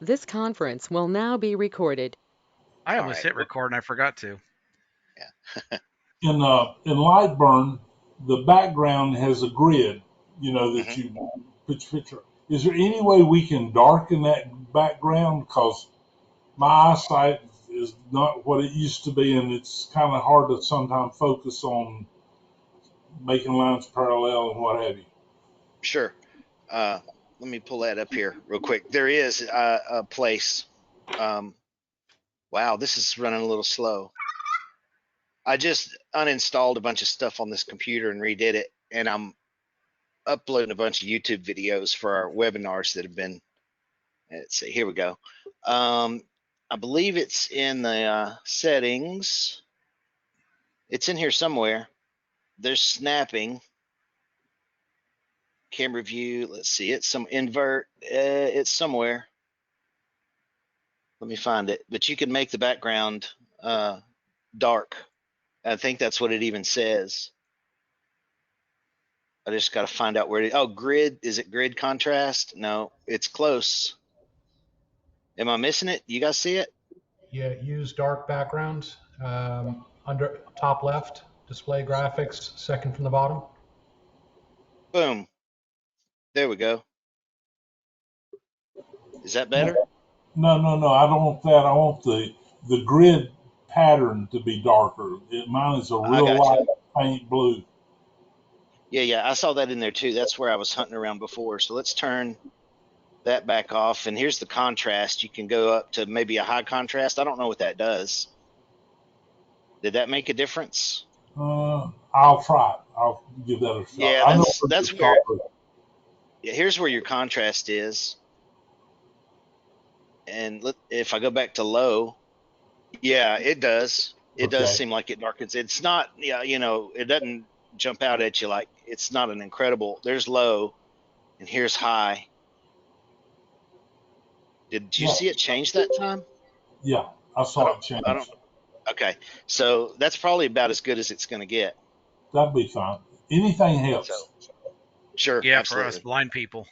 This conference will now be recorded. I All almost right. hit record and I forgot to. Yeah. In Lightburn, the background has a grid, that hmm you put your picture. Is there any way we can darken that background? Because my eyesight is not what it used to be, and it's kind of hard to sometimes focus on making lines parallel and what have you. Sure. Let me pull that up here real quick. There is a place. Um, wow, this is running a little slow. I just uninstalled a bunch of stuff on this computer and redid it, and I'm uploading a bunch of YouTube videos for our webinars that have been. Let's see. Here we go. Um, I believe it's in the settings. It's in here somewhere. There's snapping, camera view. Let's see. It's some invert. It's somewhere. Let me find it. But you can make the background dark. I think that's what it even says. I just got to find out where it is. Oh, grid. Is it grid contrast? No, it's close. Am I missing it? You guys see it? Yeah, use dark background. Under top left, display graphics, second from the bottom. Boom. There we go. Is that better? No, no. I don't want that. I want the grid pattern to be darker. Mine is a I real got you. light paint blue. Yeah. I saw that in there too. That's where I was hunting around before. So let's turn that back off. And here's the contrast. You can go up to maybe a high contrast. I don't know what that does. Did that make a difference? I'll try it. I'll give that a shot. Yeah, I know where to that's where. start with. Yeah, here's where your contrast is. And if I go back to low, yeah, it does. It does Okay. seem like it darkens. It's not, yeah, it doesn't jump out at you like it's not an incredible. There's low, and here's high. Did you Yeah. see it change that time? Yeah. I I saw don't. it I don't. change. Okay, so that's probably about as good as it's going to get. That'll be fine. Anything So helps. sure, Yeah, for us absolutely. blind people.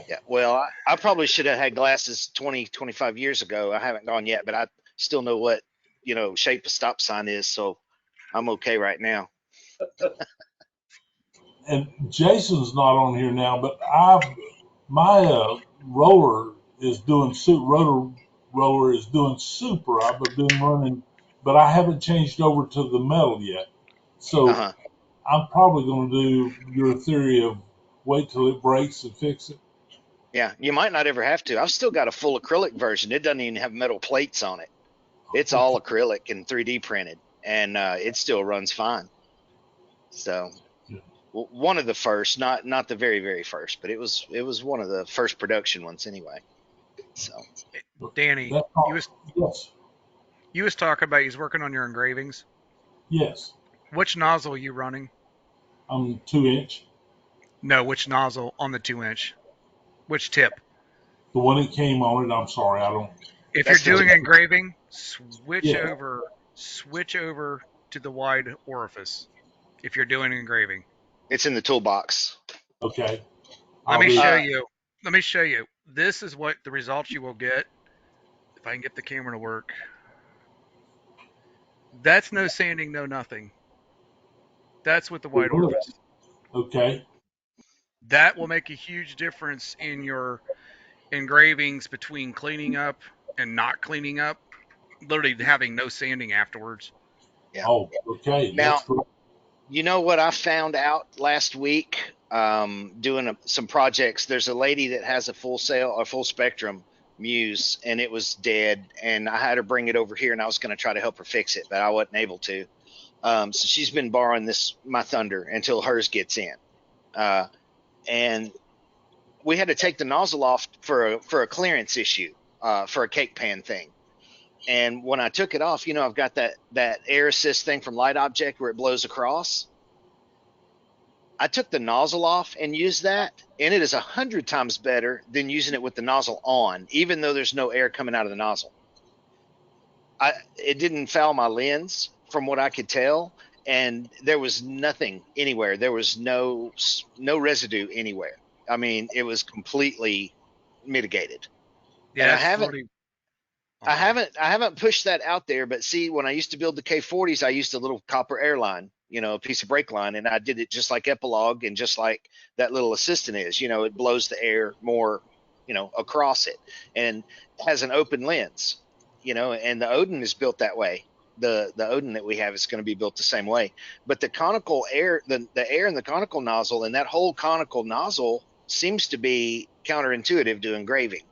Yeah. Well, I probably should have had glasses 20, 25 years ago. I haven't gone yet, but I still know what shape a stop sign is, so I'm okay right now. And Jason's not on here now, but my roller is doing rotor roller is doing super. I've been running, but I haven't changed over to the metal yet. Uh So huh. I'm probably going to do your theory of wait till it breaks and fix it. Yeah, you might not ever have to. I've still got a full acrylic version. It doesn't even have metal plates on it. It's Okay. all acrylic and 3D printed, and it still runs fine. So Yeah. one of the first, not the very very first, but it was one of the first production ones anyway. So Danny, That's you all. was Yes. you was talking about he's working on your engravings. Yes. Which nozzle are you running? I'm 2 inch. No, which nozzle on the 2 inch? Which tip? The one that came on it. I'm sorry. I don't. If you're that's the doing two. engraving, switch Yeah. over switch over to the wide orifice. If you're doing engraving. It's in the toolbox. Okay. Let I'll me do show that. Uh, you. Let me show you. This is what the results you will get if I can get the camera to work. That's no sanding, no nothing. That's with the wide orifice. Okay. That will make a huge difference in your engravings between cleaning up and not cleaning up, literally having no sanding afterwards. yeah. Oh, okay. Now, That's great. you know what I found out last week? Doing some projects. There's a lady that has a full spectrum Muse, and it was dead. And I had her bring it over here, and I was going to try to help her fix it, but I wasn't able to. So she's been borrowing my Thunder until hers gets in. Uh, and we had to take the nozzle off for a clearance issue, for a cake pan thing. And when I took it off, I've got that air assist thing from Light Object where it blows across. I took the nozzle off and used that, and it is 100 times better than using it with the nozzle on, even though there's no air coming out of the nozzle. It didn't foul my lens from what I could tell, and there was nothing anywhere. There was no residue anywhere. I mean, it was completely mitigated. Yeah, And I that's haven't 40. I'm I sorry. haven't I haven't pushed that out there, but see, when I used to build the K40s, I used a little copper airline, a piece of brake line, and I did it just like Epilogue and just like that little assistant is. It blows the air more, across it, and has an open lens, and the Odin is built that way. The Odin that we have is going to be built the same way. But the conical air, the air in the conical nozzle, and that whole conical nozzle seems to be counterintuitive to engraving,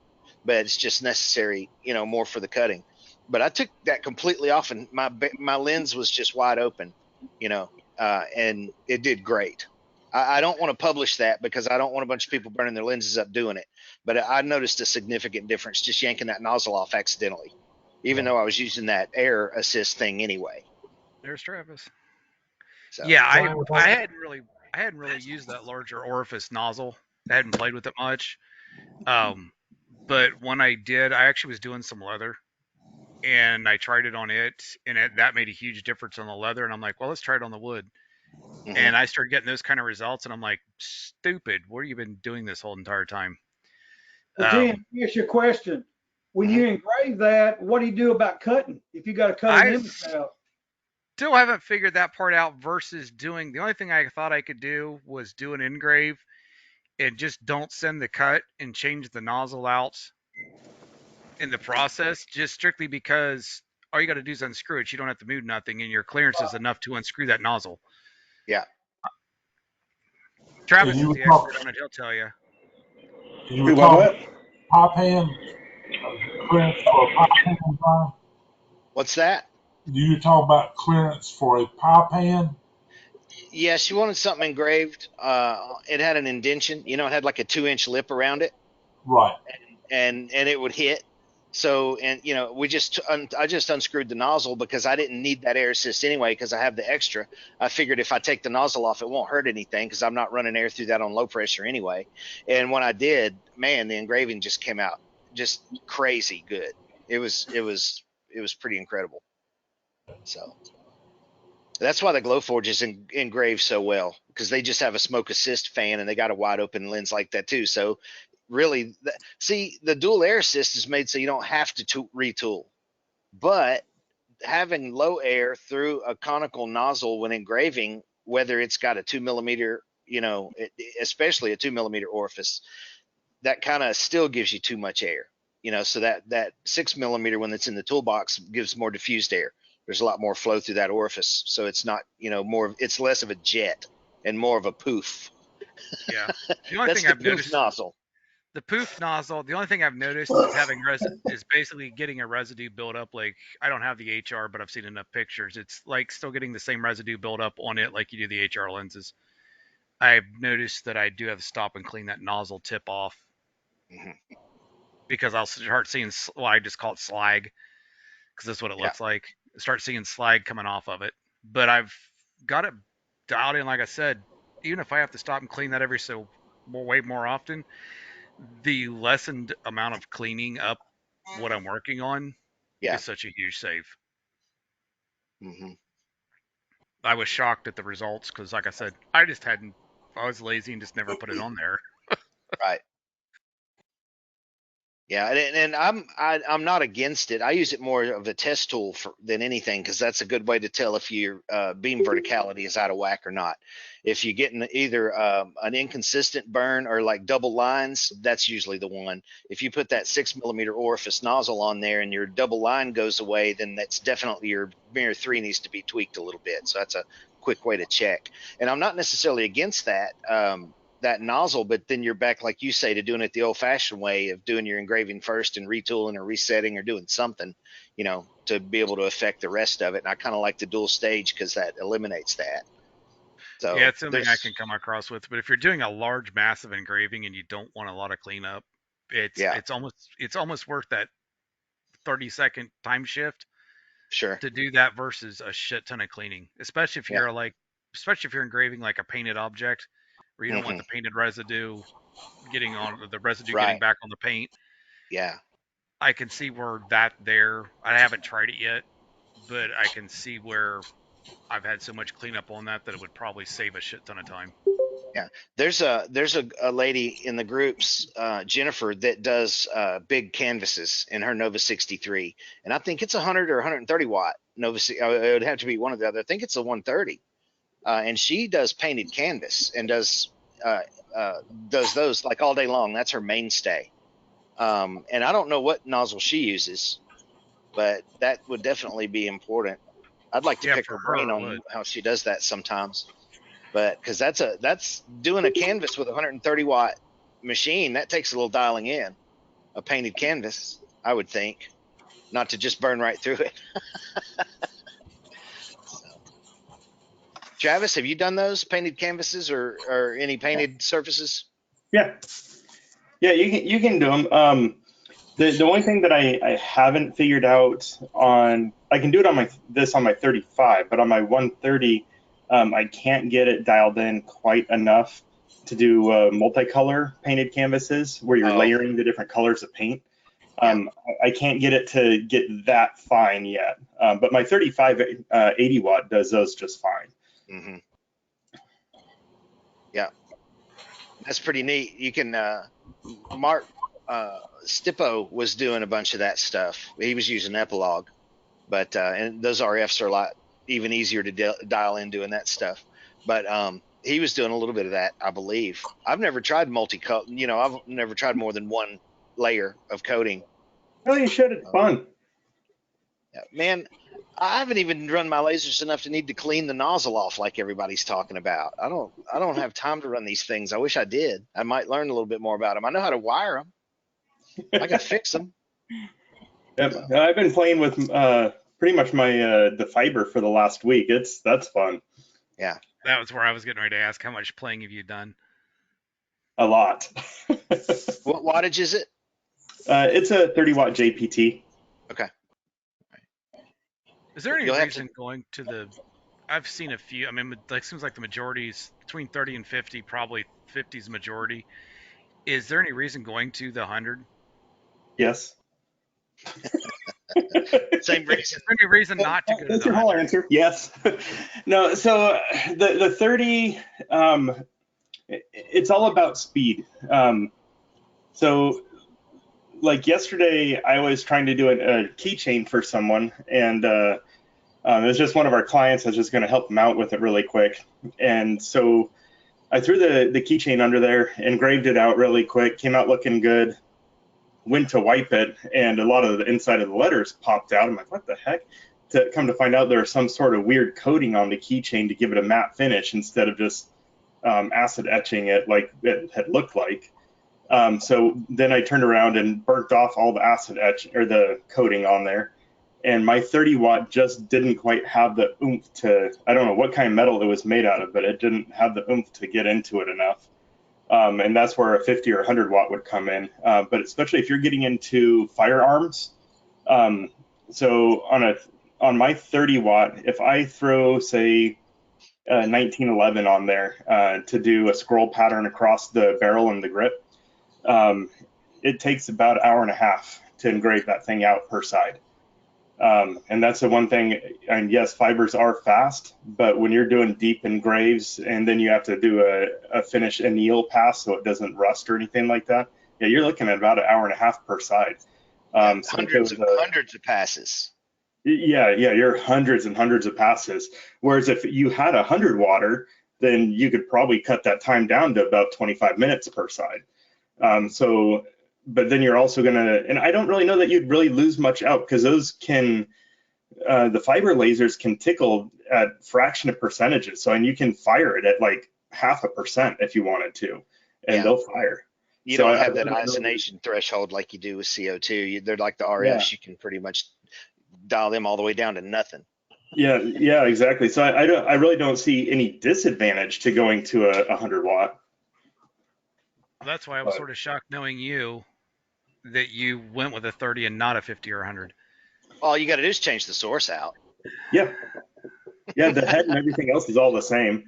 but it's just necessary, more for the cutting. But I took that completely off, and my lens was just wide open, and it did great. I don't want to publish that because I don't want a bunch of people burning their lenses up doing it. But I noticed a significant difference just yanking that nozzle off accidentally, even Yeah. though I was using that air assist thing anyway. There's Travis. So Yeah, I Brian, with I all, hadn't really used that larger orifice nozzle. I hadn't played with it much. Um, but when I did, I actually was doing some leather, and I tried it on it, and that made a huge difference on the leather. And I'm like, well, let's try it on the wood. mhm. And I started getting those kind of results, and I'm like, stupid. What have you been doing this whole entire time? Well, Jim, Um, here's your question. When Mhm. you engrave that, what do you do about cutting? If you got to cut an I image out, still haven't figured that part out versus doing the only thing I thought I could do was do an engrave and just don't send the cut and change the nozzle out in the process, just strictly because all you got to do is unscrew it. You don't have to move nothing, and your clearance is enough to unscrew that nozzle. Yeah. And Travis you is were the expert talking, on it. He'll tell you. you were Do what? talking What? pipe hand clearance for a pipe hand, Brian? What's that? Do you talk about clearance for a pipe hand? Yeah, she wanted something engraved. It had an indentation. It had like a 2-inch lip around it, Right. and it would hit. So, and I just unscrewed the nozzle because I didn't need that air assist anyway because I have the extra. I figured if I take the nozzle off, it won't hurt anything because I'm not running air through that on low pressure anyway. And when I did, man, the engraving just came out just crazy good. It was pretty incredible. So that's why the Glowforge is engraved so well because they just have a smoke assist fan and they got a wide open lens like that too. So really, see, the dual air assist is made so you don't have to retool, but having low air through a conical nozzle when engraving, whether it's got a 2 millimeter, especially a 2 millimeter orifice, that kind of still gives you too much air. So that 6 millimeter one that's in the toolbox gives more diffused air. There's a lot more flow through that orifice, so it's not, it's less of a jet and more of a poof. Yeah. The only That's thing the I've poof noticed, nozzle. the poof nozzle. The only thing I've noticed is having is basically getting a residue build up. Like I don't have the HR, but I've seen enough pictures. It's like still getting the same residue build up on it like you do the HR lenses. I've noticed that I do have to stop and clean that nozzle tip off Mhm. because I'll start seeing, well, I just call it slag because that's what it Yeah. looks like. Start seeing slag coming off of it. But I've got it dialed in, like I said, even if I have to stop and clean that every way more often, the lessened amount of cleaning up what I'm working on Yeah. is such a huge save. Hmm. I was shocked at the results because, like I said, I was lazy and just never put it on there. Right. Yeah, and I'm not against it. I use it more of a test tool than anything because that's a good way to tell if your beam verticality is out of whack or not. If you get either an inconsistent burn or like double lines, that's usually the one. If you put that 6 millimeter orifice nozzle on there and your double line goes away, then that's definitely your mirror 3 needs to be tweaked a little bit. So that's a quick way to check. And I'm not necessarily against that nozzle, but then you're back, like you say, to doing it the old fashioned way of doing your engraving first and retooling or resetting or doing something, to be able to affect the rest of it. And I kind of like the dual stage because that eliminates that. Yeah, So it's something I can there's, come across with. But if you're doing a large, massive engraving and you don't want a lot of cleanup, it's yeah, it's almost it's almost worth that 30-second time shift sure. to do that versus a shit ton of cleaning. Yeah. Especially if you're engraving like a painted object where you don't want Hmm. the painted residue getting Right. back on the paint. Yeah. I can see where that there. I haven't tried it yet, but I can see where I've had so much cleanup on that it would probably save a shit ton of time. There's a lady in the groups, Jennifer, that does big canvases in her Nova 63, and I think it's 100 or 130 watt Nova. It would have to be one or the other. I think it's a 130, and she does painted canvas and uh, does those like all day long. That's her mainstay. And I don't know what nozzle she uses, but that would definitely be important. I'd like to Yeah, pick for her her brain it on would. how she does that sometimes. But because that's doing a canvas with a 130 watt machine, that takes a little dialing in. A painted canvas, I would think, not to just burn right through it. So, Travis, have you done those painted canvases or any painted surfaces? Yeah, yeah, you can do them. The only thing that I haven't figured out on, I can do it on my 35, but on my 130, I can't get it dialed in quite enough to do multicolor painted canvases where you're Oh, layering the different colors of paint. yeah. I can't get it to get that fine yet, but my 35 80 watt does those just fine. hmm Yeah, that's pretty neat. You can Mark Stippo was doing a bunch of that stuff. He was using Epilogue, but and those RFs are a lot even easier to dial in doing that stuff. But he was doing a little bit of that, I believe. I've never tried multicolor. I've never tried more than one layer of coating. Oh, you should. It's fun. Yeah, man, I haven't even run my lasers enough to need to clean the nozzle off like everybody's talking about. I don't have time to run these things. I wish I did. I might learn a little bit more about them. I know how to wire them. I can fix them. Yep. So, I've been playing with pretty much my the fiber for the last week. That's fun. yeah. That was where I was getting ready to ask, how much playing have you done? A lot. What wattage is it? It's a 30 watt JPT. Okay. Is there any You'll have reason going to the? I've seen a few. I mean, like seems like the majority's between 30 and 50. Probably 50 is the majority. Is there any reason going to the 100? Yes. Same reason. Is there any reason not to go to That's the your whole 100? answer. Yes. No. So the 30, it's all about speed. So like yesterday, I was trying to do a keychain for someone, and it was just one of our clients. I was just going to help them out with it really quick, and so I threw the keychain under there, engraved it out really quick, came out looking good. Went to wipe it, and a lot of the inside of the letters popped out. I'm like, what the heck? To come to find out, there was some sort of weird coating on the keychain to give it a matte finish instead of just acid etching it like it had looked like. So then I turned around and burnt off all the acid etch or the coating on there, and my 30 watt just didn't quite have the oomph to. I don't know what kind of metal it was made out of, but it didn't have the oomph to get into it enough. And that's where a 50 or 100 watt would come in. But especially if you're getting into firearms, so on my 30 watt, if I throw say 1911 on there to do a scroll pattern across the barrel and the grip, it takes about an hour and a half to engrave that thing out per side. And that's the one thing, and yes, fibers are fast, but when you're doing deep engraves and then you have to do a finish anneal pass so it doesn't rust or anything like that, yeah, you're looking at about an hour and a half per side. So Hundreds of passes. yeah, you're hundreds and hundreds of passes. Whereas if you had a 100 water, then you could probably cut that time down to about 25 minutes per side. But then you're also gonna, and I don't really know that you'd really lose much out because those can, the fiber lasers can tickle at fraction of percentages. So, and you can fire it at like 0.5% if you wanted to, and Yeah. they'll fire. You So don't I have that don't know. ionization threshold like you do with CO2. They're like the RFs. You can pretty much dial them all the way down to nothing. Yeah, exactly. So I really don't see any disadvantage to going to a 100 watt. That's why I was But- sort of shocked knowing you that you went with a 30 and not a 50 or 100. All you got to do is change the source out. Yeah, the head and everything else is all the same.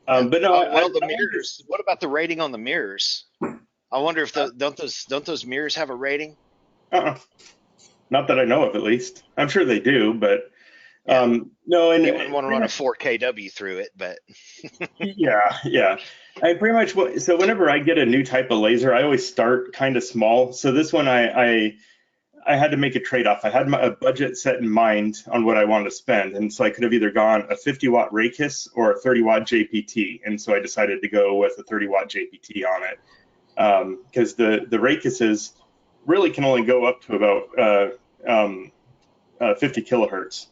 But no, The mirrors. What about the rating on the mirrors? I wonder if don't those mirrors have a rating? Not that I know of, at least. I'm sure they do, but No, and You wouldn't want to run a 4KW through it, but yeah. I pretty much so whenever I get a new type of laser, I always start kind of small. So this one, I had to make a trade-off. I had a budget set in mind on what I wanted to spend, and so I could have either gone a 50-watt Raycus or a 30-watt JPT, and so I decided to go with a 30-watt JPT on it because the Raycuses really can only go up to about 50 kilohertz,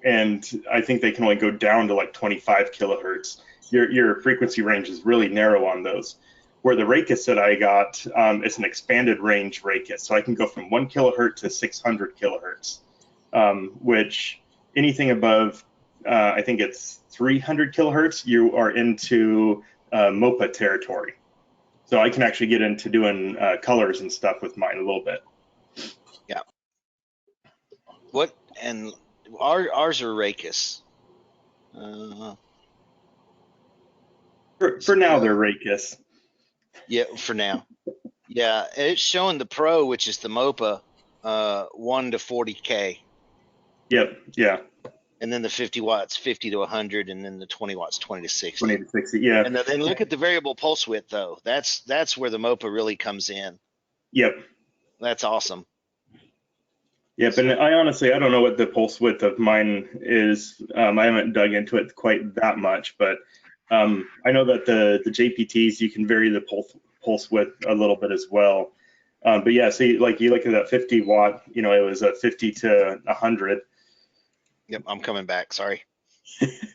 and I think they can only go down to like 25 kilohertz. Your frequency range is really narrow on those. Where the Raycus that I got, it's an expanded range Raycus, so I can go from 1 kilohertz to 600 kilohertz, which anything above, I think it's 300 kilohertz, you are into MOPA territory. So I can actually get into doing colors and stuff with mine a little bit. yeah. What and ours are Raycus. For now, they're Raycus. Yeah, for now. Yeah, it's showing the Pro, which is the MOPA, 1 to 40K, Yep, yeah, and then the 50 watts, 50 to 100, and then the 20 watts, 20 to 60. 20 to 60, yeah. And then look at the variable pulse width, though. That's where the MOPA really comes in. Yep. That's awesome. Yep, and I honestly, I don't know what the pulse width of mine is. I haven't dug into it quite that much, but I know that the JPTs, you can vary the pulse width a little bit as well. But yeah, so you look at that 50 watt, it was a 50 to 100. Yep, I'm coming back. Sorry.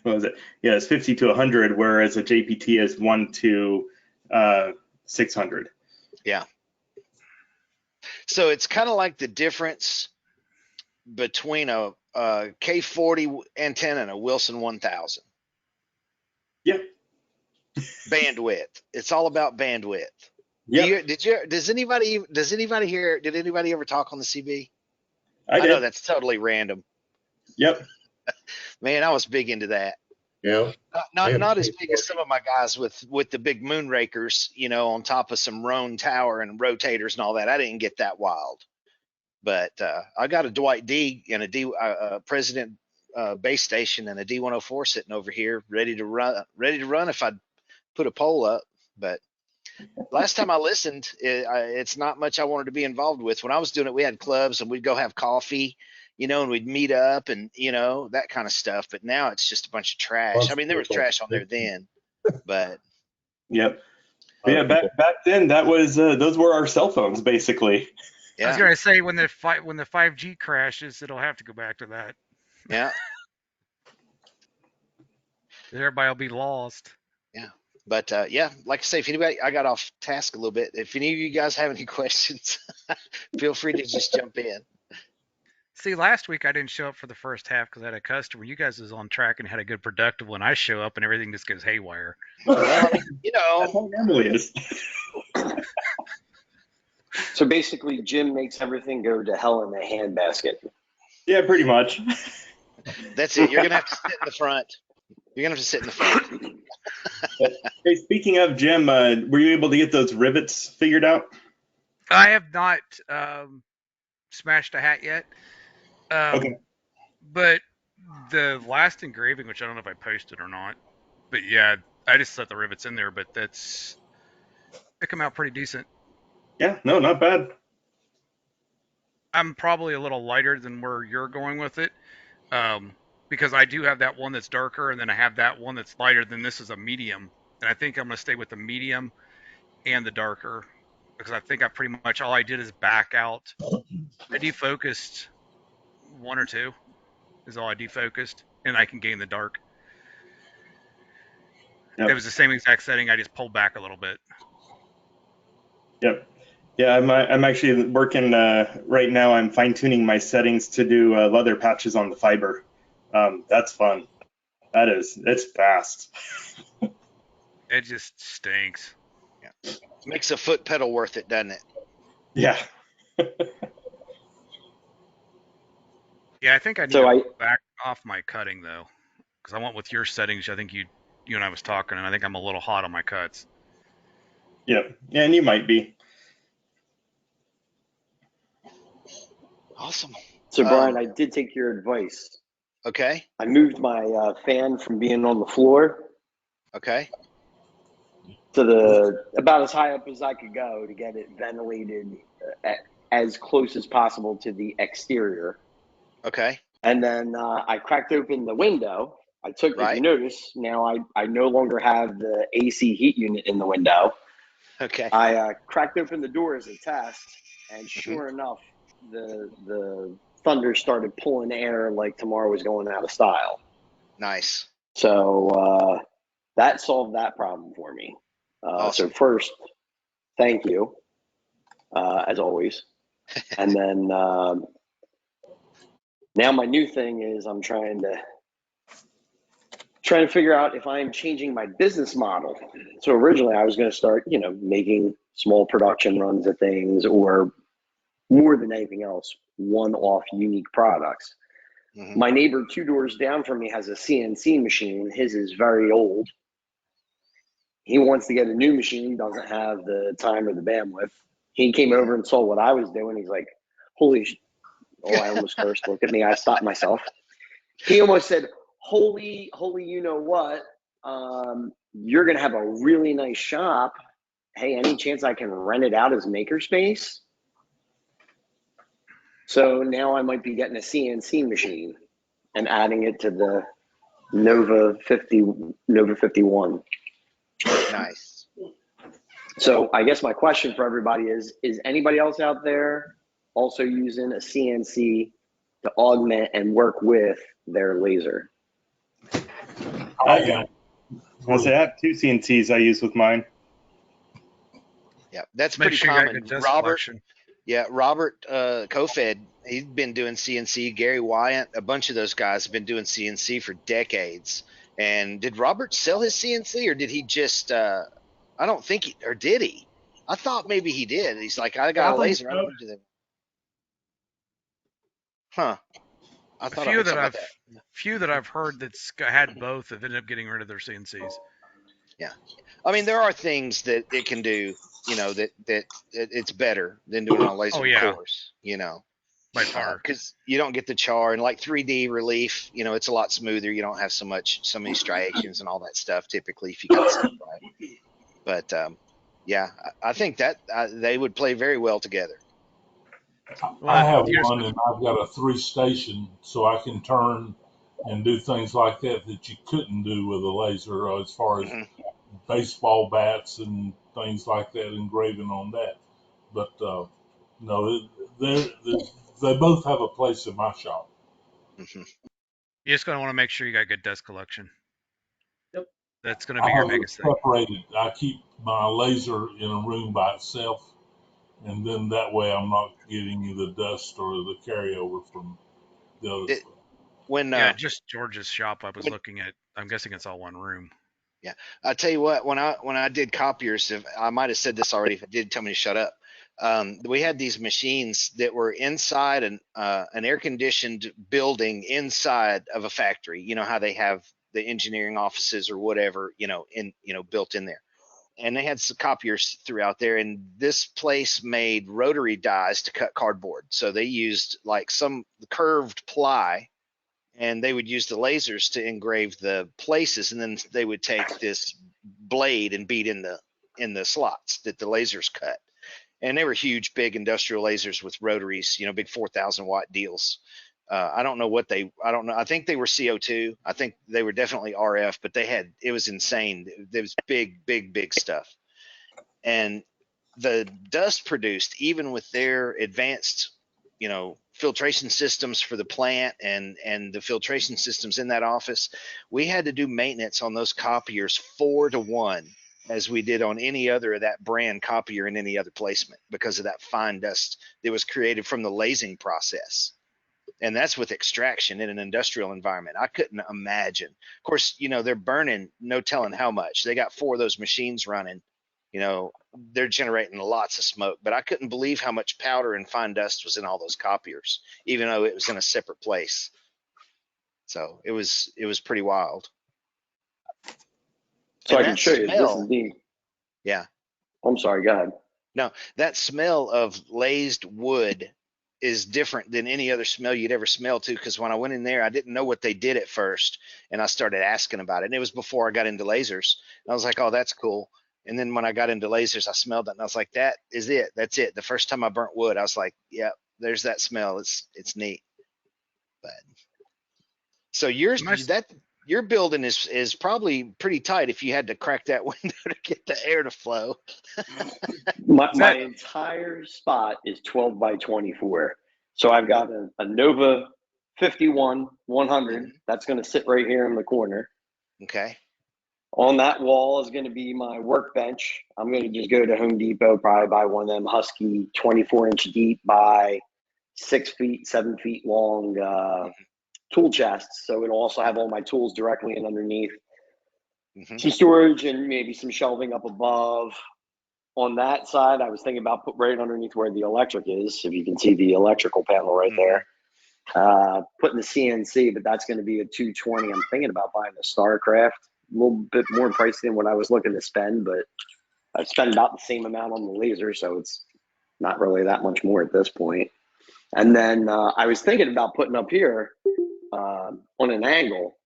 What was it? Yeah, it's 50 to 100, whereas a JPT is 1 to 600. Yeah. So it's kind of like the difference between a K40 antenna and a Wilson 1000. Yeah. Bandwidth. It's all about bandwidth. Yeah. Does anybody here? Did anybody ever talk on the CB? I know did. that's totally random. Yep. Man, I was big into that. Yeah. Not as big as some of my guys with the big moon rakers, on top of some Roan tower and rotators and all that. I didn't get that wild, but I got a Dwight D and a President base station and a D104 sitting over here ready to run if I put a pole up. But last time I listened, it's not much I wanted to be involved with. When I was doing it, we had clubs and we'd go have coffee, and we'd meet up and, that kind of stuff. But now it's just a bunch of trash. I mean, there was trash on there then, but. Yep. Yeah, back then, that was those were our cell phones, basically. Yeah. I was gonna say when the 5G crashes, it'll have to go back to that. Yeah. Everybody will be lost. Yeah. But yeah, like I say, if anybody, I got off task a little bit. If any of you guys have any questions, feel free to just jump in. See, last week I didn't show up for the first half because I had a customer. You guys was on track and had a good productive one. I show up and everything just goes haywire. Well, That's how it normally is. So basically, Jim makes everything go to hell in a handbasket. Yeah, pretty much. That's it. You're gonna have to sit in the front. Hey, speaking of, Jim, were you able to get those rivets figured out? I have not smashed a hat yet. Okay. But the last engraving, which I don't know if I posted or not, but yeah, I just set the rivets in there, but they come out pretty decent. Yeah, no, not bad. I'm probably a little lighter than where you're going with it, because I do have that one that's darker, and then I have that one that's lighter. Then this is a medium, and I think I'm going to stay with the medium and the darker, because I think I pretty much all I did is back out. I defocused 1 or 2 is all I defocused, and I can gain the dark. Yep. It was the same exact setting. I just pulled back a little bit. Yep. Yeah, I'm actually working right now. I'm fine tuning my settings to do leather patches on the fiber. That's fun. It's fast. It just stinks. Yeah. Makes a foot pedal worth it, doesn't it? Yeah. Yeah, I think I need to back off my cutting though, because I went with your settings. I think you and I was talking, and I think I'm a little hot on my cuts. Yep. Yeah, and you might be. Awesome. So Brian, I did take your advice. Okay. I moved my fan from being on the floor Okay. to the about as high up as I could go to get it ventilated as close as possible to the exterior. Okay. And then I cracked open the window. I took, if you Right. notice, now I no longer have the AC heat unit in the window. Okay. I cracked open the door as a test, and Mhm. sure enough, the thunder started pulling air like tomorrow was going out of style. Nice. So that solved that problem for me. So Awesome. first, thank you, as always. And then now my new thing is I'm trying to figure out if I'm changing my business model. So originally I was going to start, making small production runs of things, or more than anything else, one-off unique products. Mhm. My neighbor 2 doors down from me has a CNC machine. His is very old. He wants to get a new machine, doesn't have the time or the bandwidth. He came over and saw what I was doing. He's like, oh, I almost cursed. Look at me. I stopped myself. He almost said, holy, you know what? You're going to have a really nice shop. Hey, any chance I can rent it out as makerspace? So now I might be getting a CNC machine and adding it to the Nova 51. Nice. So I guess my question for everybody is anybody else out there also using a CNC to augment and work with their laser? I am. I'll say I have 2 CNCs I use with mine. Yeah, that's Make pretty sure you got common. good dust Robert, collection. yeah, Robert Kofed, he's been doing CNC. Gary Wyatt, a bunch of those guys have been doing CNC for decades. And did Robert sell his CNC, or did he just? I don't think he, or did he? I thought maybe he did. He's like, I got a I think laser. I so. don't need to do that. Huh? I The thought I heard something about that. few that I've heard that's had both have ended up getting rid of their CNCs. Yeah, I mean, there are things that it can do. That it's better than doing it on laser, Oh, yeah. of course. By far. Because you don't get the char, and like 3D relief, it's a lot smoother. You don't have so many striations and all that stuff typically if you got stuff right. But yeah, I think that they would play very well together. Well, I have here's- one, and I've got a 3-station, so I can turn and do things like that you couldn't do with a laser, as far as Mhm. baseball bats and things like that, engraving on that. But no, they both have a place in my shop. Mhm. you're just going to want to make sure you got good dust collection. Yep. That's going to I be your have it biggest thing. separated. I keep my laser in a room by itself, and then that way I'm not getting the dust or the carryover from the other It- stuff. When Yeah, just George's shop I was when- looking at. I'm guessing it's all one room. I tell you what, when I did copiers, if I might have said this already, if it did, tell me to shut up. We had these machines that were inside an air conditioned building inside of a factory. You know how they have the engineering offices or whatever, built in there. And they had some copiers throughout there. And this place made rotary dies to cut cardboard. So they used like some curved ply, and they would use the lasers to engrave the places, and then they would take this blade and beat in the slots that the lasers cut. And they were huge, big industrial lasers with rotaries, big 4,000 watt deals. I don't know. I think they were CO2. I think they were definitely RF, but it was insane. It was big, big, big stuff. And the dust produced, even with their advanced filtration systems for the plant and the filtration systems in that office, we had to do maintenance on those copiers 4-to-1 as we did on any other of that brand copier in any other placement, because of that fine dust that was created from the lasing process. And that's with extraction in an industrial environment. I couldn't imagine. Of course, they're burning no telling how much. They got 4 of those machines running. They're generating lots of smoke, but I couldn't believe how much powder and fine dust was in all those copiers, even though it was in a separate place. So it was pretty wild. So And I can that show you. This is smell, the. yeah, I'm sorry. Go ahead. no, that smell of glazed wood is different than any other smell you'd ever smell too. Because when I went in there, I didn't know what they did at first, and I started asking about it. And it was before I got into lasers. And I was like, oh, that's cool. And then when I got into lasers, I smelled it, and I was like, that is it. That's it. The first time I burnt wood, I was like, yeah, there's that smell. It's neat. But so yours, Nice. that your building is probably pretty tight if you had to crack that window to get the air to flow. My that- entire spot is 12 by 24. So I've got a Nova 51 100 that's going to sit right here in the corner. Okay. On that wall is going to be my workbench. I'm going to just go to Home Depot, probably buy one of them Husky 24-inch deep by 6 feet, 7 feet long tool chests. So it'll also have all my tools directly in underneath. Some storage and maybe some shelving up above. On that side, I was thinking about put right underneath where the electric is. If you can see the electrical panel right there. Putting the CNC, but that's going to be a 220. I'm thinking about buying a StarCraft. A little bit more pricey than what I was looking to spend, but I've spent about the same amount on the laser, so it's not really that much more at this point. And then I was thinking about putting up here on an angle,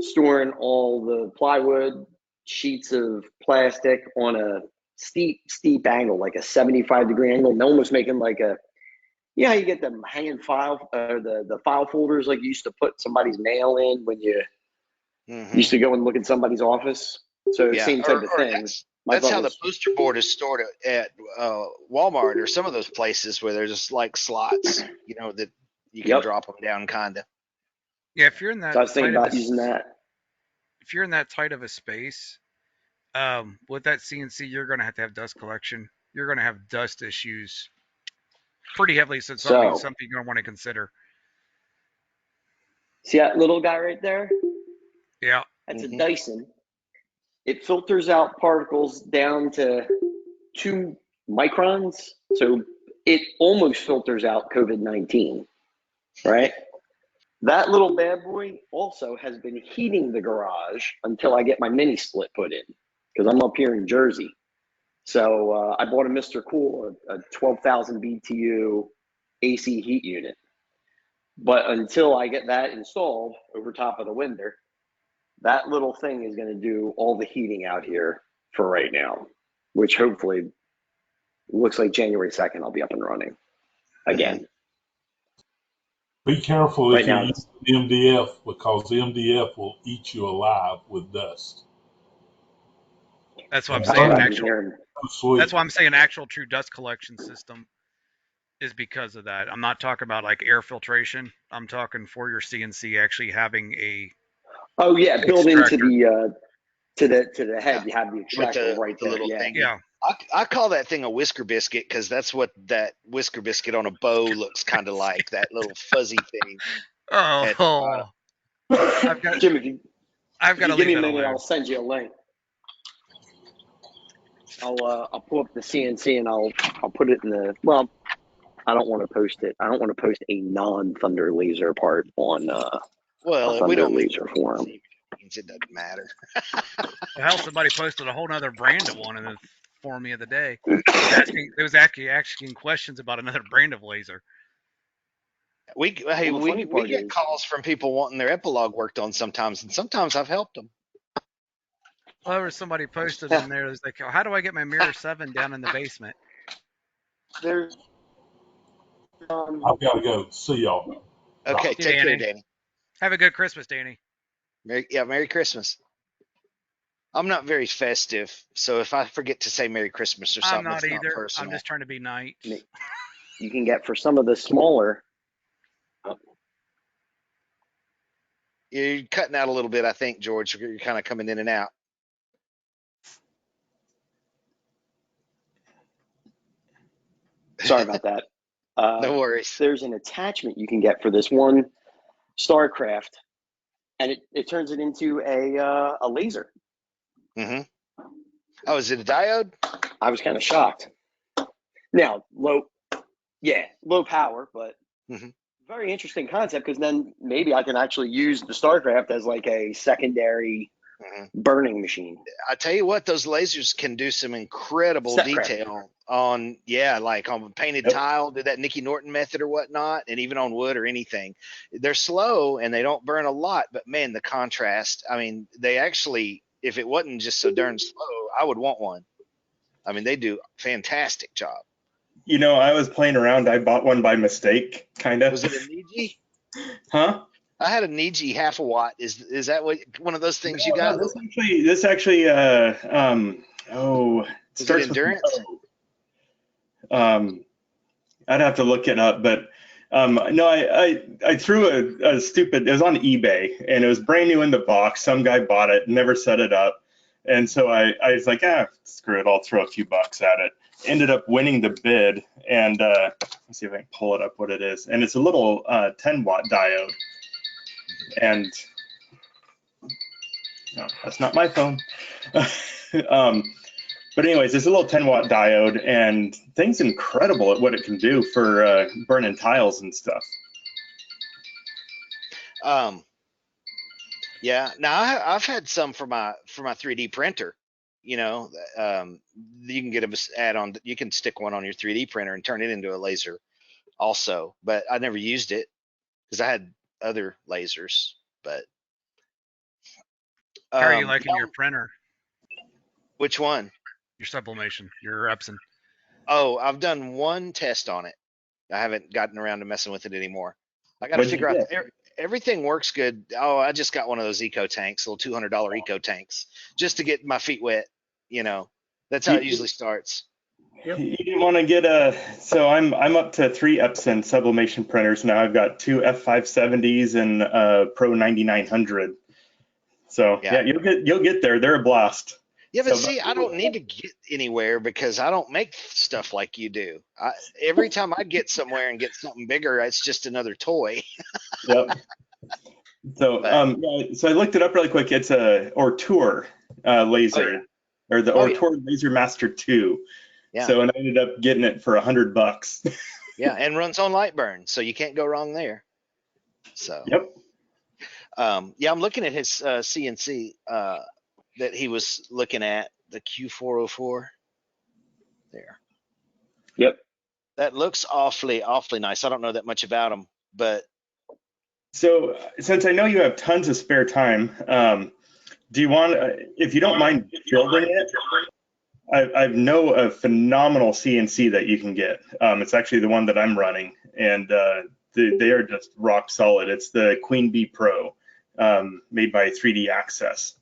storing all the plywood, sheets of plastic on a steep angle, like a 75-degree angle. No one was making like a, yeah, you get them hanging file or the file folders like you used to put somebody's mail in when you used to go and look at somebody's office. So Yeah. same type of Or thing. That's how the poster board is stored at Walmart or some of those places where there's just like slots, you know, that you can drop them down, kind of. Yeah, if you're in that So I was thinking tight of about using that. if you're in that tight of a space, with that CNC, you're going to have dust collection. You're going to have dust issues pretty heavily, so it's something you're going to want to consider. See that little guy right there? Yeah. That's a Dyson. It filters out particles down to 2 microns. So it almost filters out COVID-19, right? That little bad boy also has been heating the garage until I get my mini split put in, because I'm up here in Jersey. So I bought a Mr. Cool, a 12,000 BTU AC heat unit. But until I get that installed over top of the window, that little thing is going to do all the heating out here for right now, which hopefully looks like January 2nd I'll be up and running again. Be careful Right if now you use MDF, because the MDF will eat you alive with dust. That's what I'm That's saying. what I've been hearing. That's why I'm saying actual true dust collection system is because of that. I'm not talking about like air filtration. I'm talking for your CNC actually having a Oh yeah, built into extractor. the to the head. You have the extractor right the there. little Yeah. thing. Yeah. I call that thing a whisker biscuit because that's what that whisker biscuit on a bow looks kind of like, that little fuzzy thing. at the bottom. I've got Jim, if you to give me leave a that minute, alone. I'll send you a link. I'll pull up the CNC and I'll put it in the, well, I don't want to post it. I don't want to post a non-Thunder Laser part on a Well, we Thunder don't Laser forum. it doesn't matter. Well, hell, somebody posted a whole nother brand of one in the for me of the day. It was actually asking questions about another brand of laser. We get calls from people wanting their epilogue worked on sometimes, and sometimes I've helped them. Well, there was somebody posted in there. It was like, how do I get my Mirror 7 down in the basement? There's I've got to go. See y'all. Okay, See, take care, Danny. Danny. Have a good Christmas, Danny. Merry Christmas. I'm not very festive, so if I forget to say Merry Christmas or something, I'm not it's either. not personal. I'm just trying to be nice. You can get for some of the smaller. You're cutting out a little bit, I think, George. You're kind of coming in and out. Sorry about that. No worries. There's an attachment you can get for this one StarCraft, and it turns it into a laser. Mm-hmm. Oh, is it a diode? I was kind of shocked. Now, low power, but very interesting concept, because then maybe I can actually use the StarCraft as like a secondary burning machine. I tell you what, those lasers can do some incredible Step craft. detail on, like on painted Yep. tile, do that Nicky Norton method or whatnot, and even on wood or anything. They're slow and they don't burn a lot, but man, the contrast. I mean, they actually, if it wasn't just so darn slow, I would want one. I mean, they do a fantastic job. You know, I was playing around. I bought one by mistake, kind of. Was it a Niji? Huh? I had a Niji half a watt. Is that what one of those things you No, got? this actually, it Was it starts with endurance? I'd have to look it up, but no, I threw a stupid. It was on eBay and it was brand new in the box. Some guy bought it, never set it up, and so I was like, screw it, I'll throw a few bucks at it. Ended up winning the bid, and let's see if I can pull it up what it is. And it's a little 10-watt diode. And no, that's not my phone. But anyways, it's a little 10-watt diode, and thing's incredible at what it can do for burning tiles and stuff. Yeah. Now I've had some for my 3D printer. You know, you can get a add-on. You can stick one on your 3D printer and turn it into a laser, also. But I never used it because I had other lasers. But How are you liking your printer, which one? your sublimation, your Epson? Oh, I've done one test on it. I haven't gotten around to messing with it anymore. I got to What'd you figure out get? everything works good. Oh, I just got one of those eco tanks, little $200 eco tanks, just to get my feet wet. You know, that's how it usually starts. You didn't want to get so I'm up to 3 Epson sublimation printers now. I've got 2 F570s and Pro 9900. So yeah, you'll get there. They're a blast. Yeah, but So- see, I don't need to get anywhere because I don't make stuff like you do. Every time I get somewhere and get something bigger, it's just another toy. Yep. So so I looked it up really quick. It's a Ortur laser, or the Ortur Laser Master 2. Yeah. So and I ended up getting it for $100. Yeah, and runs on Lightburn, so you can't go wrong there. So Yep. yeah, I'm looking at his CNC that he was looking at, the Q404. There. Yep. That looks awfully nice. I don't know that much about them, but So since I know you have tons of spare time, do you want, if you don't mind building it, I know a phenomenal CNC that you can get. It's actually the one that I'm running, and they are just rock solid. It's the Queen Bee Pro, made by 3D Access.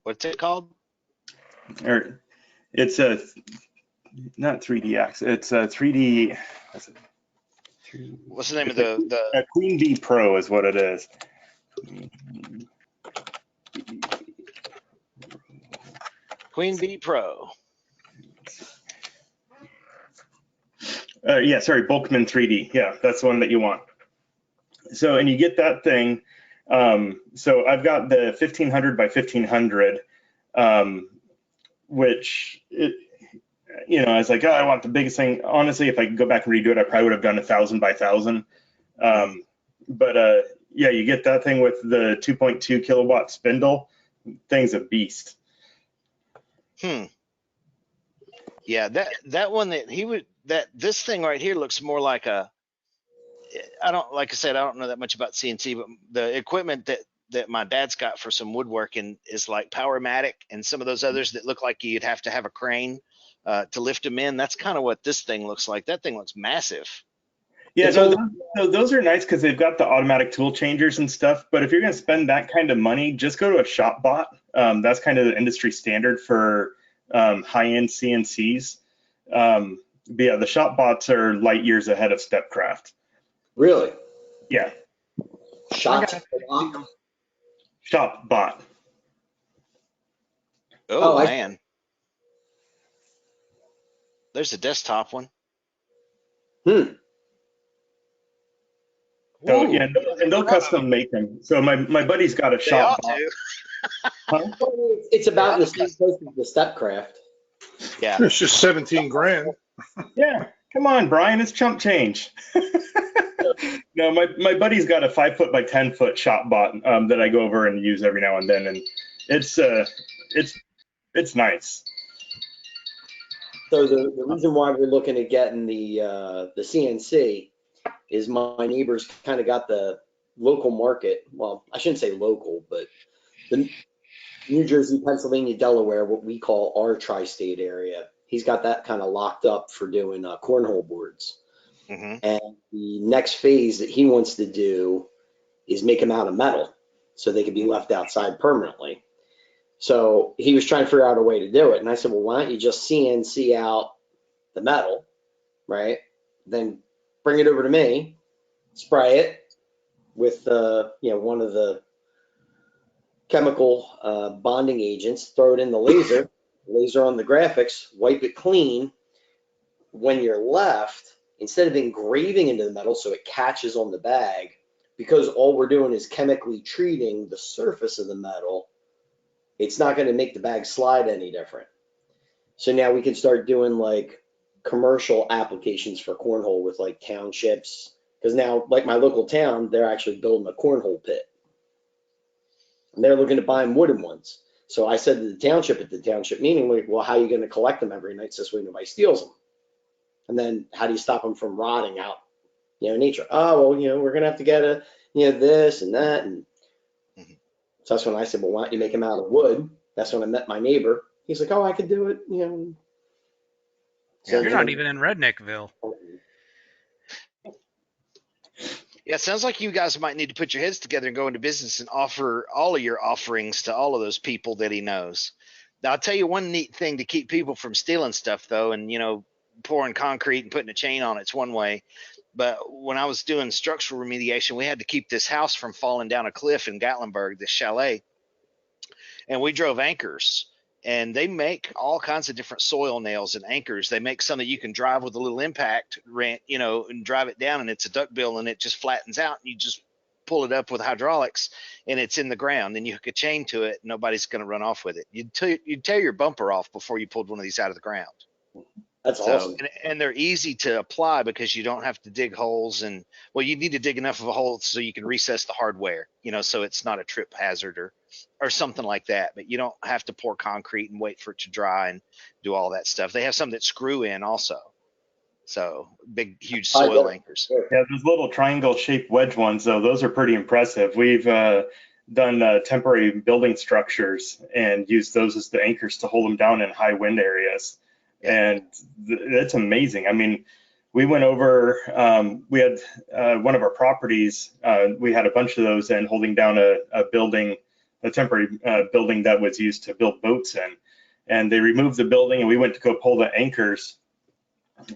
what's it called? Or it's not 3D Access. It's a 3D. What's the name of the A Queen Bee Pro is what it is. Queen Bee Pro? Yeah, sorry, Bulkman 3D. Yeah, that's the one that you want. So, and you get that thing. So I've got the 1500 by 1500, which, I was like, I want the biggest thing. Honestly, if I could go back and redo it, I probably would have done 1000 by 1000. Yeah, you get that thing with the 2.2 kilowatt spindle. Thing's a beast. Yeah, that one this thing right here looks more like like I said, I don't know that much about CNC, but the equipment that my dad's got for some woodworking is like Powermatic and some of those others that look like you'd have to have a crane to lift them in. That's kind of what this thing looks like. That thing looks massive. Yeah, so those are nice because they've got the automatic tool changers and stuff. But if you're going to spend that kind of money, just go to a ShopBot. That's kind of the industry standard for high-end CNCs. But yeah, the ShopBots are light years ahead of Stepcraft. Really? Yeah. ShopBot? ShopBot. Oh, man. There's a desktop one. So yeah, and they'll custom make them. So my buddy's got a ShopBot. It's about the same price as the Stepcraft. Yeah. It's just 17 grand. Yeah, come on, Brian, it's chump change. No, my buddy's got a 5 foot by 10 foot shop bot that I go over and use every now and then, and it's nice. So the reason why we're looking at getting the CNC is my neighbors kind of got the local market. Well, I shouldn't say local, but the New Jersey, Pennsylvania, Delaware, what we call our tri-state area. He's got that kind of locked up for doing cornhole boards. Hmm. And the next phase that he wants to do is make them out of metal so they can be left outside permanently. So he was trying to figure out a way to do it. And I said, well, why don't you just CNC out the metal, right? Then bring it over to me, spray it with, one of the chemical bonding agents, throw it in the laser on the graphics, wipe it clean. When you're left, instead of engraving into the metal so it catches on the bag, because all we're doing is chemically treating the surface of the metal, it's not going to make the bag slide any different. So now we can start doing like commercial applications for cornhole with like townships. Because now, like my local town, they're actually building a cornhole pit. And they're looking to buy wooden ones. So I said to the township at the township meeting, like, well, how are you going to collect them every night so this way nobody steals them? And then how do you stop them from rotting out, in nature? Oh, well, we're going to have to get this and that. And so that's when I said, well, why don't you make them out of wood? That's when I met my neighbor. He's like, oh, I could do it, So, You're not even in Redneckville. Yeah, it sounds like you guys might need to put your heads together and go into business and offer all of your offerings to all of those people that he knows. Now, I'll tell you one neat thing to keep people from stealing stuff, though, and, pouring concrete and putting a chain on it's one way. But when I was doing structural remediation, we had to keep this house from falling down a cliff in Gatlinburg, this chalet. And we drove anchors. And they make all kinds of different soil nails and anchors. They make some that you can drive with a little impact rent, and drive it down, and it's a duckbill, and it just flattens out. And you just pull it up with hydraulics, and it's in the ground. Then you hook a chain to it. Nobody's going to run off with it. You'd tear your bumper off before you pulled one of these out of the ground. That's awesome. And they're easy to apply because you don't have to dig holes. And, well, you need to dig enough of a hole so you can recess the hardware, so it's not a trip hazard or something like that. But you don't have to pour concrete and wait for it to dry and do all that stuff. They have some that screw in also. So big, huge soil anchors. Yeah, those little triangle-shaped wedge ones, though, those are pretty impressive. We've done temporary building structures and used those as the anchors to hold them down in high wind areas. And it's amazing. I mean, we went over, we had one of our properties, we had a bunch of those in holding down a building, a temporary building that was used to build boats in. And they removed the building and we went to go pull the anchors.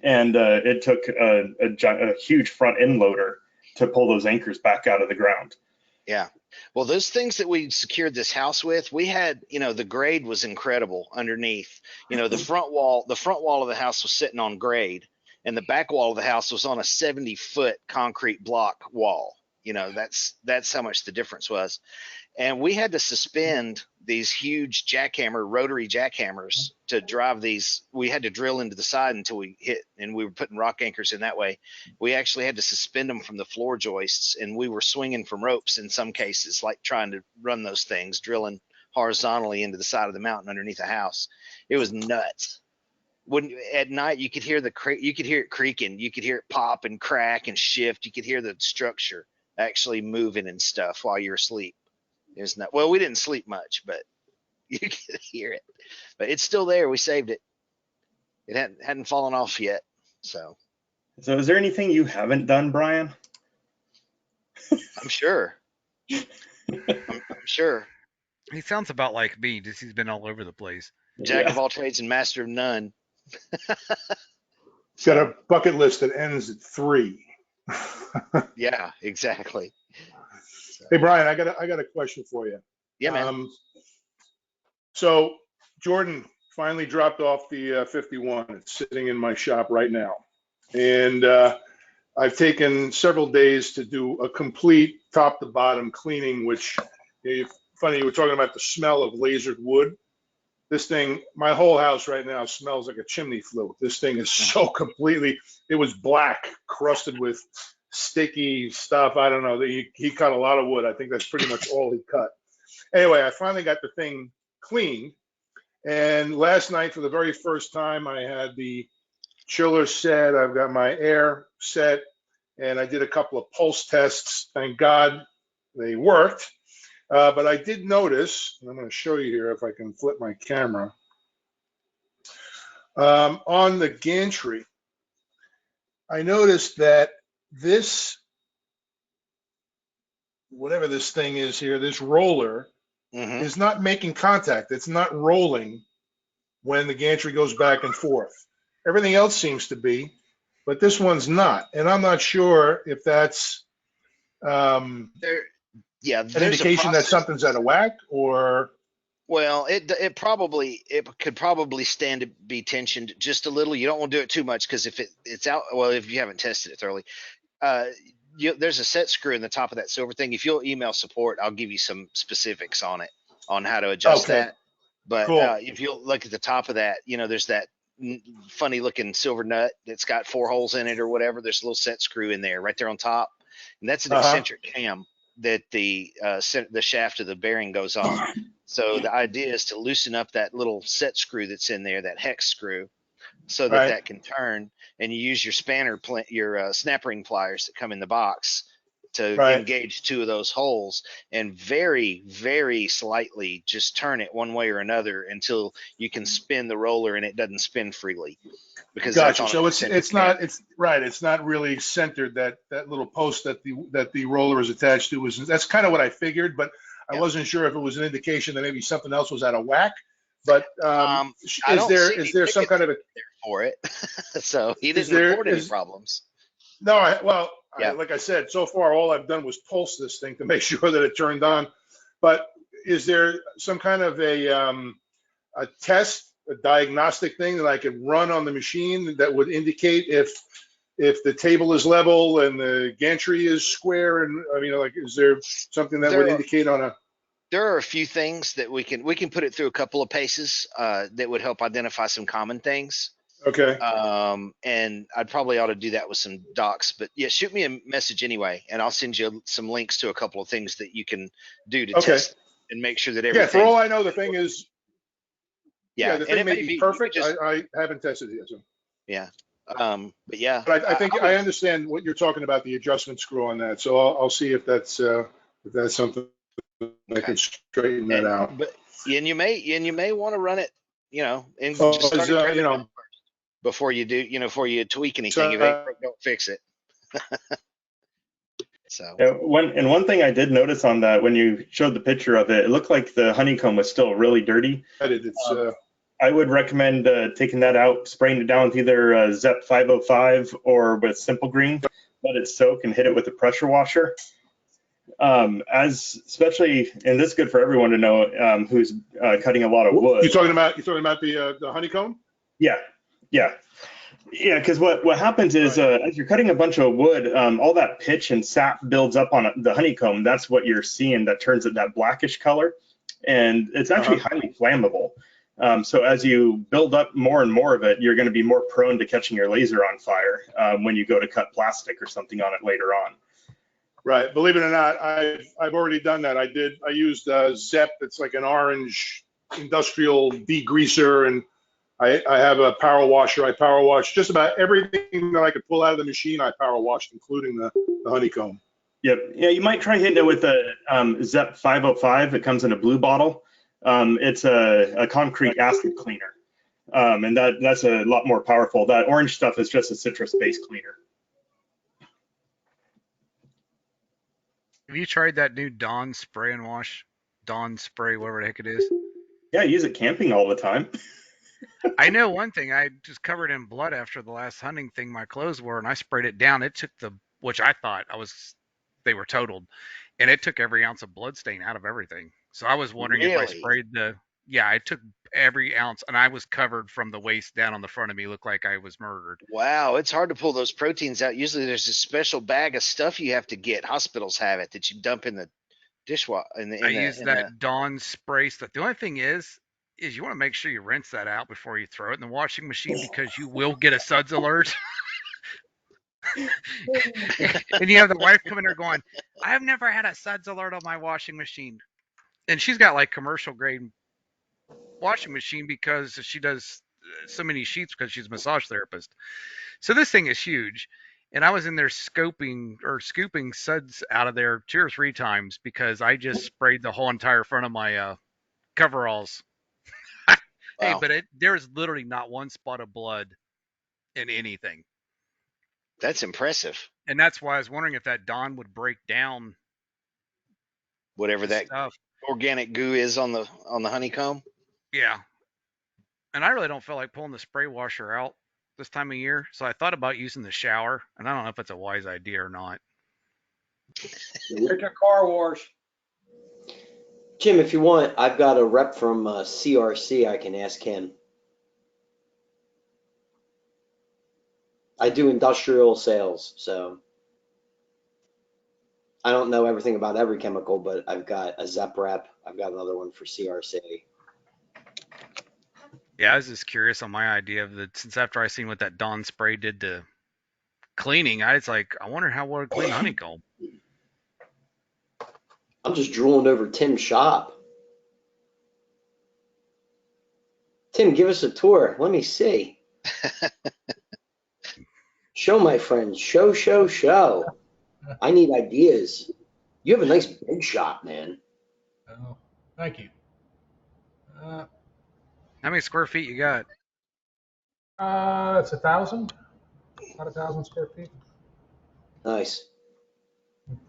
And it took a huge front end loader to pull those anchors back out of the ground. Yeah. Well, those things that we secured this house with, we had, the grade was incredible underneath. The front wall of the house was sitting on grade, and the back wall of the house was on a 70-foot concrete block wall. That's how much the difference was. And we had to suspend these huge rotary jackhammers to drive these. We had to drill into the side until we hit, and we were putting rock anchors in that way. We actually had to suspend them from the floor joists, and we were swinging from ropes in some cases, like trying to run those things, drilling horizontally into the side of the mountain underneath the house. It was nuts. At night you could hear it creaking, you could hear it pop and crack and shift. You could hear the structure actually moving and stuff while you're asleep. Well, we didn't sleep much, but you could hear it. But it's still there. We saved it. It hadn't fallen off yet. So is there anything you haven't done, Brian? I'm sure. I'm sure. He sounds about like me, just he's been all over the place. Jack of all trades and master of none. Got a bucket list that ends at 3. Yeah, exactly. Hey, Brian, I got a question for you. Yeah, man. So Jordan finally dropped off the 51. It's sitting in my shop right now. And I've taken several days to do a complete top to bottom cleaning, which, funny, you were talking about the smell of lasered wood. This thing, my whole house right now smells like a chimney flue. This thing is so completely, it was black, crusted with sticky stuff. I don't know. He cut a lot of wood. I think that's pretty much all he cut. Anyway, I finally got the thing cleaned. And last night, for the very first time, I had the chiller set. I've got my air set, and I did a couple of pulse tests. Thank God they worked. But I did notice, and I'm going to show you here if I can flip my camera, on the gantry, I noticed that this, whatever this thing is here, this roller is not making contact. It's not rolling when the gantry goes back and forth. Everything else seems to be, but this one's not. And I'm not sure if that's an indication that something's out of whack, or well, it could probably stand to be tensioned just a little. You don't want to do it too much, because if it's out, well, if you haven't tested it thoroughly, there's a set screw in the top of that silver thing. If you'll email support, I'll give you some specifics on it, on how to adjust that. But cool. If you'll look at the top of that, there's that funny looking silver nut that's got 4 holes in it or whatever. There's a little set screw in there, right there on top, and that's an eccentric cam that the shaft of the bearing goes on. So the idea is to loosen up that little set screw that's in there, that hex screw, so that that can turn, and you use your snap ring pliers that come in the box to engage 2 of those holes, and very, very slightly just turn it one way or another until you can spin the roller and it doesn't spin freely. Because gotcha. So it's not really centered. That little post that the roller is attached to that's kind of what I figured, but I wasn't sure if it was an indication that maybe something else was out of whack. But is there some kind of a there for it? So he didn't report any problems. No, like I said, so far all I've done was pulse this thing to make sure that it turned on. But is there some kind of a test, a diagnostic thing that I could run on the machine that would indicate if the table is level and the gantry is square? And I mean, like, is there something that would indicate on a? There are a few things that we can put it through a couple of paces that would help identify some common things. Okay. And I'd probably ought to do that with some docs, but yeah, shoot me a message anyway, and I'll send you some links to a couple of things that you can do to test and make sure that everything. Yeah, for all I know, the thing is. Yeah, the thing may be perfect. I haven't tested it yet. So. Yeah. But yeah. But I think I understand what you're talking about, the adjustment screw on that. So I'll see if that's something that can straighten that out. But you may want to run it, and just start before you do, before you tweak anything. If it broke, don't fix it. So. One thing I did notice on that, when you showed the picture of it, it looked like the honeycomb was still really dirty. I would recommend taking that out, spraying it down with either ZEP 505 or with Simple Green. Let it soak and hit it with a pressure washer. Especially, and this is good for everyone to know who's cutting a lot of wood. You're talking about the honeycomb? Yeah. Because what happens is as you're cutting a bunch of wood, all that pitch and sap builds up on the honeycomb. That's what you're seeing that turns it that blackish color, and it's actually highly flammable. So as you build up more and more of it, you're going to be more prone to catching your laser on fire when you go to cut plastic or something on it later on. Right. Believe it or not, I've already done that. I used ZEP. It's like an orange industrial degreaser, and I have a power washer. I power wash just about everything that I could pull out of the machine. I power washed, including the honeycomb. Yep. Yeah, you might try hitting it with a ZEP 505. It comes in a blue bottle. It's a concrete acid cleaner, and that's a lot more powerful. That orange stuff is just a citrus-based cleaner. Have you tried that new Dawn spray and wash? Dawn spray, whatever the heck it is. Yeah, I use it camping all the time. I know one thing. I just covered in blood after the last hunting thing my clothes were, and I sprayed it down. It took which I thought they were totaled, and it took every ounce of blood stain out of everything. So I was wondering if I sprayed I took every ounce, and I was covered from the waist down on the front of me. Looked like I was murdered. Wow, it's hard to pull those proteins out. Usually there's a special bag of stuff you have to get. Hospitals have it that you dump in the dishwasher. I use that Dawn spray stuff. The only thing is you want to make sure you rinse that out before you throw it in the washing machine, because you will get a suds alert. And you have the wife coming there going, I've never had a suds alert on my washing machine. And she's got like commercial grade washing machine because she does so many sheets because she's a massage therapist. So this thing is huge. And I was in there scooping suds out of there 2 or 3 times because I just sprayed the whole entire front of my coveralls. Hey, Wow, but there's literally not one spot of blood in anything. that's impressive. And that's why I was wondering if that Dawn would break down Whatever the that stuff. organic goo is on the honeycomb. Yeah. And I really don't feel like pulling the spray washer out this time of year. So I thought about using the shower. And I don't know if it's a wise idea or not. It's a car wash. Jim, if you want, I've got a rep from CRC. I can ask him. I do industrial sales, so I don't know everything about every chemical, but I've got a ZEP rep. I've got another one for CRC. Yeah, I was just curious on my idea of that since after I seen what that Dawn spray did to cleaning, I was like, I wonder how would it clean honeycomb. I'm just drooling over Tim's shop. Tim, give us a tour. Let me see. Show, my friends. Show, show, show. I need ideas. You have a nice big shop, man. Oh, thank you. How many square feet you got? It's 1,000, about 1,000 square feet. Nice.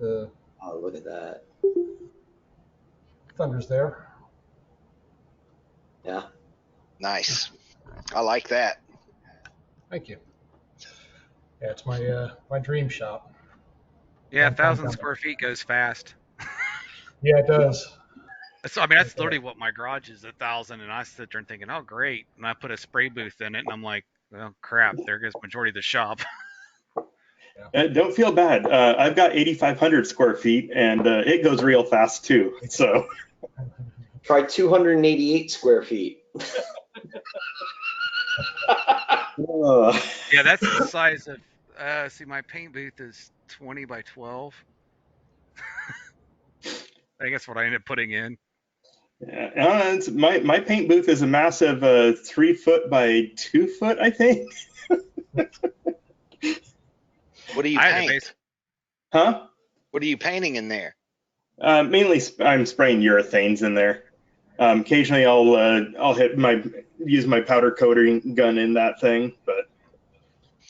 The Oh, look at that. Thunder's there. Yeah. Nice. I like that. Thank you. Yeah, it's my my dream shop. Yeah, Fun, fun, 1,000 fun. square feet goes fast. Yeah, it does. So I mean, that's literally what my garage is, 1,000. And I sit there and thinking, oh, great. And I put a spray booth in it, and I'm like, well, crap, there goes majority of the shop. Don't feel bad. I've got 8,500 square feet, and it goes real fast too. So Try 288 square feet. Yeah, that's the size of. See, my paint booth is 20 by 12. I think that's what I ended up putting in. it's, my paint booth is a massive 3 foot by 2 foot, I think. What do you I had to paint? Huh? What are you painting in there? Mainly, I'm spraying urethanes in there. Occasionally, I'll use my powder coating gun in that thing, but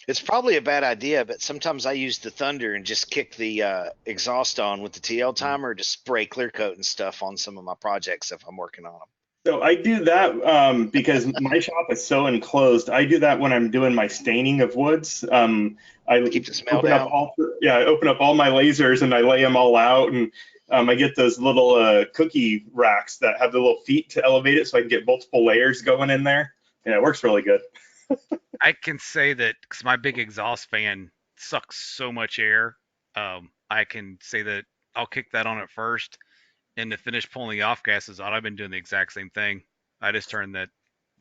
It's probably a bad idea, but sometimes I use the Thunder and just kick the exhaust on with the TL timer to spray clear coat and stuff on some of my projects if I'm working on them. so I do that because my shop is so enclosed. I do that when I'm doing my staining of woods. I Keep the smell open down. up I open up all my lasers and I lay them all out, and I get those little cookie racks that have the little feet to elevate it, so I can get multiple layers going in there. Yeah, it works really good. I can say that because my big exhaust fan sucks so much air. I can say that I'll kick that on at first, and to finish pulling the off gases out, I've been doing the exact same thing. I just turned that.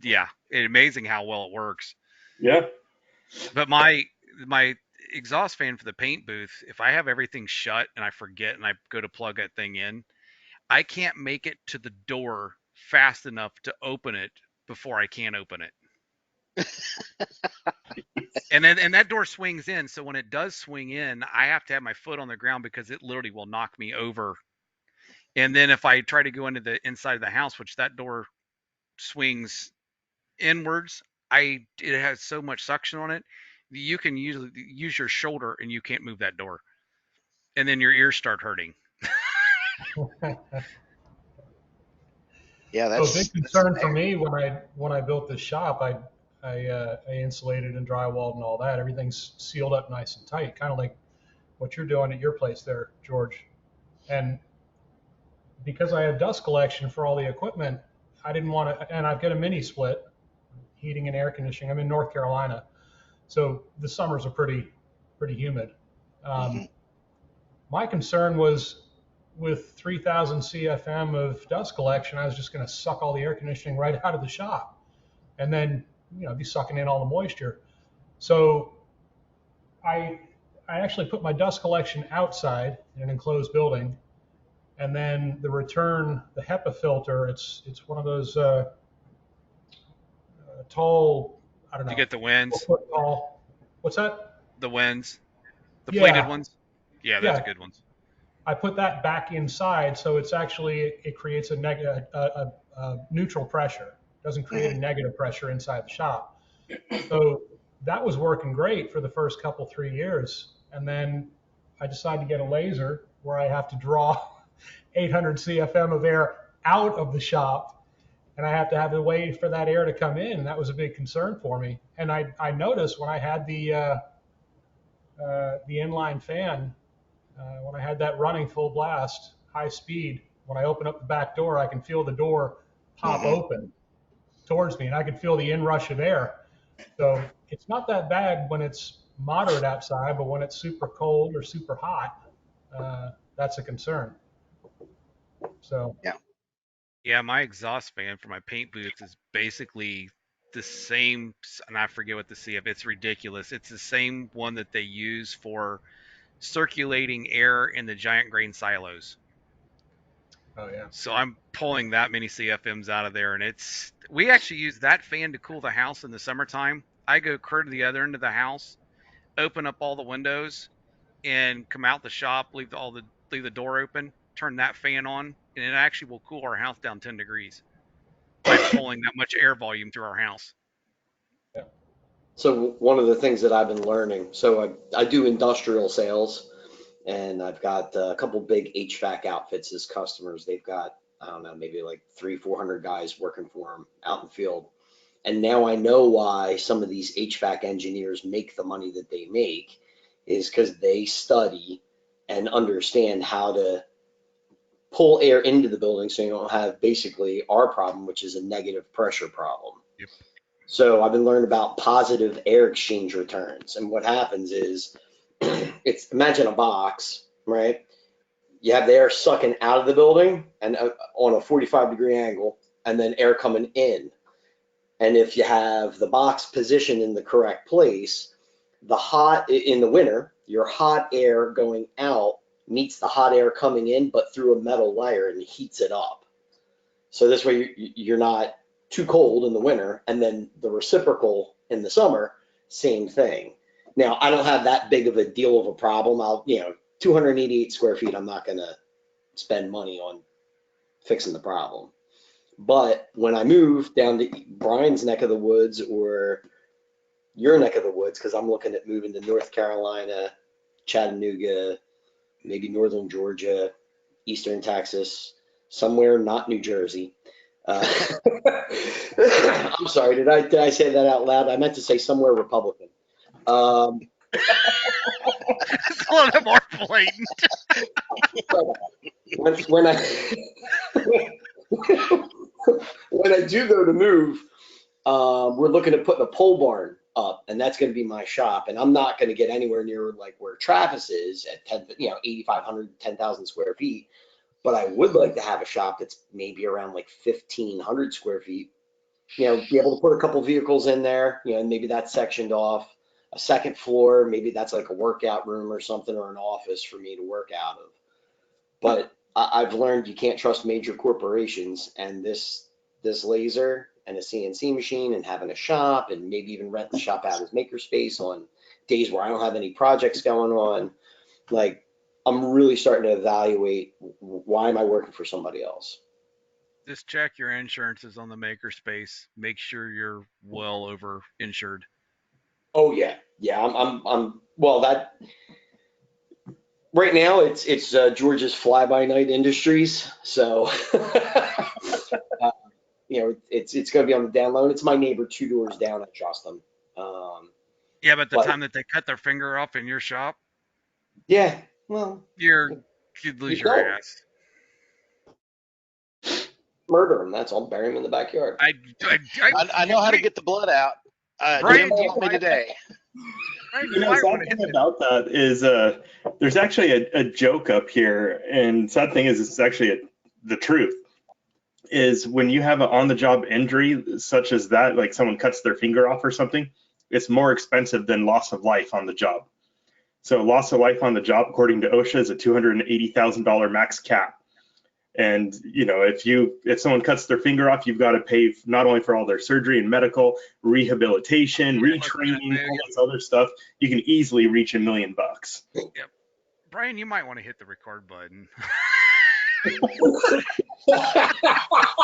Yeah, it's amazing how well it works. Yeah. But my exhaust fan for the paint booth, if I have everything shut and I forget and I go to plug that thing in, I can't make it to the door fast enough to open it before I can open it. And that door swings in, so when it does swing in, I have to have my foot on the ground because it literally will knock me over. And then if I try to go into the inside of the house, which that door swings inwards, it has so much suction on it, you can usually use your shoulder and you can't move that door. And then your ears start hurting. Yeah, So a big concern for scary. me when I built this shop, I insulated and drywalled and all that. Everything's sealed up nice and tight, kind of like what you're doing at your place there, George. And because I had dust collection for all the equipment, I didn't want to. And I've got a mini split, heating and air conditioning. I'm in North Carolina, so the summers are pretty humid. Mhm. My concern was with 3,000 CFM of dust collection, I was just going to suck all the air conditioning right out of the shop, and then be sucking in all the moisture. So I I actually put my dust collection outside in an enclosed building, and then the return, the HEPA filter, it's one of those tall, I don't You know, get the winds, 4 foot tall. What's that? the winds, the plated Yeah, ones. Yeah, those are yeah. good ones. I put that back inside, so it's actually, it creates a neutral pressure. It doesn't create a negative pressure inside the shop. So that was working great for the first couple, 3 years. And then I decided to get a laser where I have to draw 800 CFM of air out of the shop, and I have to have a way for that air to come in. And that was a big concern for me. And I noticed when I had the inline fan, when I had that running full blast, high speed, when I open up the back door, I can feel the door pop open towards me, and I can feel the inrush of air. So it's not that bad when it's moderate outside, but when it's super cold or super hot, that's a concern. So Yeah, my exhaust fan for my paint booths is basically the same, and I forget what the CF. It's ridiculous. It's the same one that they use for circulating air in the giant grain silos. oh yeah, So I'm pulling that many CFMs out of there, and we actually use that fan to cool the house in the summertime. I go clear to the other end of the house, open up all the windows, and come out the shop, leave the door open, turn that fan on, and it actually will cool our house down 10 degrees by pulling that much air volume through our house. yeah. So one of the things that I've been learning, so I do industrial sales, and I've got a couple big HVAC outfits as customers. They've got, I don't know, maybe like 300-400 guys working for them out in the field. And now I know why some of these HVAC engineers make the money that they make, is because they study and understand how to pull air into the building so you don't have basically our problem, which is a negative pressure problem. Yep. So I've been learning about positive air exchange returns. And what happens is, imagine a box, right? You have the air sucking out of the building and on a 45-degree angle, and then air coming in. And if you have the box positioned in the correct place, in the winter, your hot air going out meets the hot air coming in, but through a metal layer, and heats it up. So this way you're not too cold in the winter, and then the reciprocal in the summer, same thing. Now, I don't have that big of a deal of a problem. 288 square feet, I'm not going to spend money on fixing the problem. But when I move down to Brian's neck of the woods or your neck of the woods, because I'm looking at moving to North Carolina, Chattanooga, maybe northern Georgia, eastern Texas, somewhere not New Jersey. I'm sorry, did I say that out loud? I meant to say somewhere Republican. It's a little bit more blatant. when I do go to move, we're looking at putting a pole barn up, and that's going to be my shop. And I'm not going to get anywhere near like where Travis is at 8,500, 10,000 square feet. But I would like to have a shop that's maybe around like 1,500 square feet. Be able to put a couple vehicles in there. And maybe that's sectioned off. A second floor, maybe that's like a workout room or something, or an office for me to work out of. But I've learned you can't trust major corporations, and this laser and a CNC machine and having a shop and maybe even rent the shop out as makerspace on days where I don't have any projects going on. Like, I'm really starting to evaluate, why am I working for somebody else? Just check your insurances on the makerspace. Make sure you're well over insured. Oh yeah. I'm well, that right now it's George's Fly By Night Industries. So it's going to be on the down low. And it's my neighbor 2 doors down. I trust them. Yeah, but the time that they cut their finger off in your shop, yeah, well, you'd lose your ass. Murder them. That's all. Bury them in the backyard. I know how to get the blood out. Jim taught me today. Something about that is there's actually a joke up here, and sad thing is it's actually the truth. Is when you have an on-the-job injury such as that, like someone cuts their finger off or something, it's more expensive than loss of life on the job. So loss of life on the job, according to OSHA, is a $280,000 max cap. And if someone cuts their finger off, you've got to pay not only for all their surgery and medical, rehabilitation, retraining, all this other stuff. You can easily reach $1 million. Yep. Brian, you might want to hit the record button.